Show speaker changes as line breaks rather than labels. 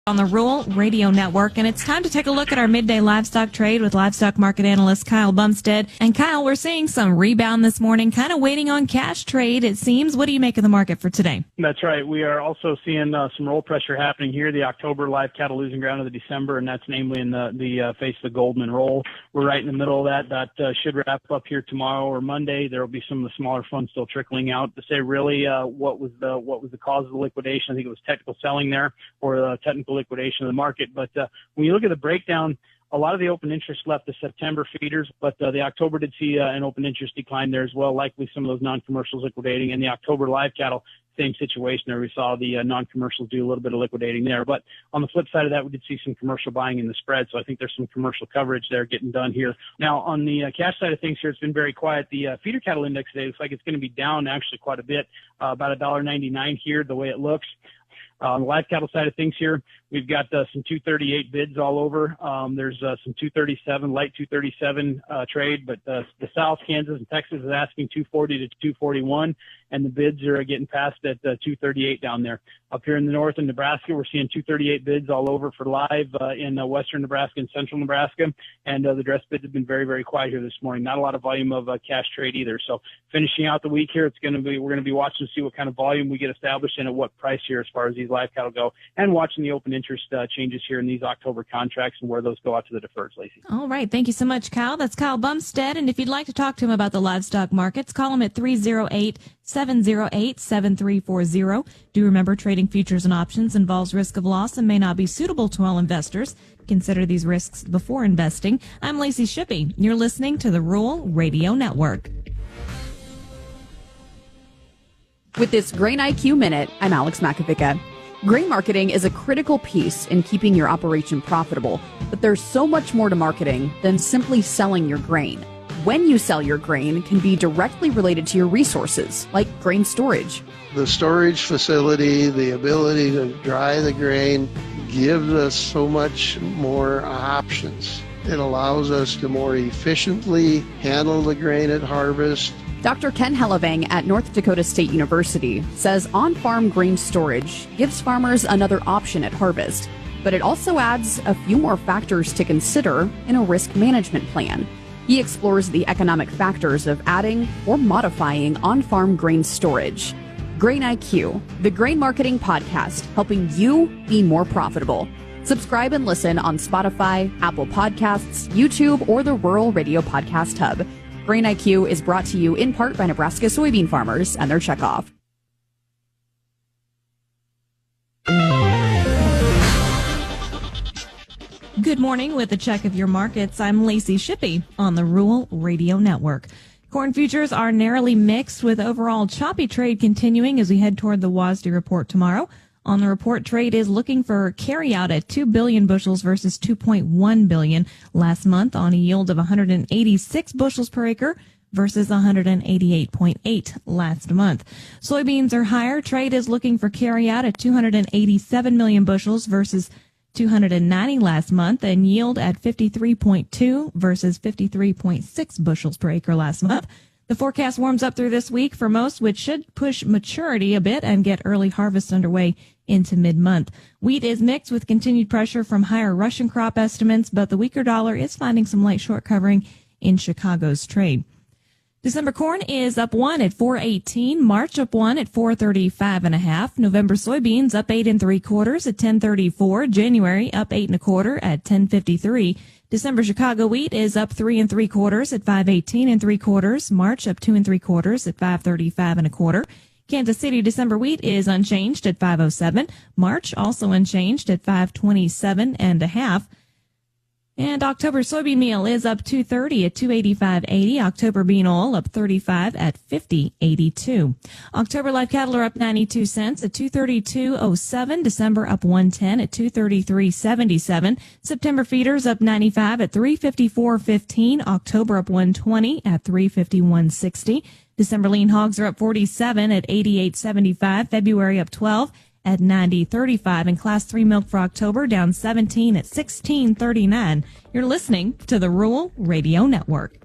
On the Rural Radio Network, and it's time to take a look at our midday livestock trade with livestock market analyst Kyle Bumsted. And Kyle, we're seeing some rebound this morning, kind of waiting on cash trade, it seems. What do you make of the market for today?
That's right. We are also seeing some roll pressure happening here. The October live cattle losing ground of the December, and that's namely in the face of the Goldman roll. We're right in the middle of that. That should wrap up here tomorrow or Monday. There will be some of the smaller funds still trickling out. To say really what was the cause of the liquidation, I think it was technical selling there, or technical liquidation of the market. But when you look at the breakdown, a lot of the open interest left the September feeders, but the October did see an open interest decline there as well, likely some of those non-commercials liquidating. And the October live cattle, same situation there. We saw the non-commercials do a little bit of liquidating there. But on the flip side of that, we did see some commercial buying in the spread, so I think there's some commercial coverage there getting done here. Now, on the cash side of things here, it's been very quiet. The feeder cattle index today looks like it's going to be down actually quite a bit, about $1.99 here, the way it looks. On the live cattle side of things here, we've got some 238 bids all over. There's some 237, light 237 trade, but the South, Kansas, and Texas is asking 240 to 241, and the bids are getting passed at 238 down there. Up here in the north in Nebraska, we're seeing 238 bids all over for live in western Nebraska and central Nebraska, and the dress bids have been very, very quiet here this morning. Not a lot of volume of cash trade either. So finishing out the week here, we're going to be watching to see what kind of volume we get established and at what price here as far as these live cattle go, and watching the open interest changes here in these October contracts and where those go out to the deferreds, Lacey.
All right. Thank you so much, Kyle. That's Kyle Bumsted. And if you'd like to talk to him about the livestock markets, call him at 308-708-7340. Do remember, trading futures and options involves risk of loss and may not be suitable to all investors. Consider these risks before investing. I'm Lacey Shippey. You're listening to the Rural Radio Network.
With this Grain IQ Minute, I'm Alex Makovica. Grain marketing is a critical piece in keeping your operation profitable, but there's so much more to marketing than simply selling your grain. When you sell your grain can be directly related to your resources, like grain storage.
The storage facility, the ability to dry the grain, gives us so much more options. It allows us to more efficiently handle the grain at harvest.
Dr. Ken Hellevang at North Dakota State University says on-farm grain storage gives farmers another option at harvest, but it also adds a few more factors to consider in a risk management plan. He explores the economic factors of adding or modifying on-farm grain storage. Grain IQ, the grain marketing podcast, helping you be more profitable. Subscribe and listen on Spotify, Apple Podcasts, YouTube, or the Rural Radio Podcast Hub. Grain IQ is brought to you in part by Nebraska soybean farmers and their checkoff.
Good morning with a check of your markets. I'm Lacey Shippey on the Rural Radio Network. Corn futures are narrowly mixed with overall choppy trade continuing as we head toward the WASDE report tomorrow. On the report, trade is looking for carryout at 2 billion bushels versus 2.1 billion last month on a yield of 186 bushels per acre versus 188.8 last month. Soybeans are higher. Trade is looking for carryout at 287 million bushels versus 290 last month, and yield at 53.2 versus 53.6 bushels per acre last month. The forecast warms up through this week for most, which should push maturity a bit and get early harvest underway into mid-month. Wheat is mixed with continued pressure from higher Russian crop estimates, but the weaker dollar is finding some light short covering in Chicago's trade. December corn is up 1 at 4.18. March up 1 at 4.35.5. November soybeans up 8 3/4 at 10.34. January up 8 1/4 at 10.53. December Chicago wheat is up 3 3/4 at 5.18 3/4. March up 2 3/4 at 5.35 1/4. Kansas City December wheat is unchanged at 5.07. March also unchanged at 5.27 1/2. And October soybean meal is up 2.30 at 285.80. October bean oil up 35 at 50.82. October live cattle are up 92 cents at 232.07. December up 110 at 233.77. September feeders up 95 at 354.15. October up 120 at 351.60. December lean hogs are up 47 at 88.75. February up 12 at 90.35, and Class 3 milk for October down 17 at 16.39. You're listening to the Rural Radio Network.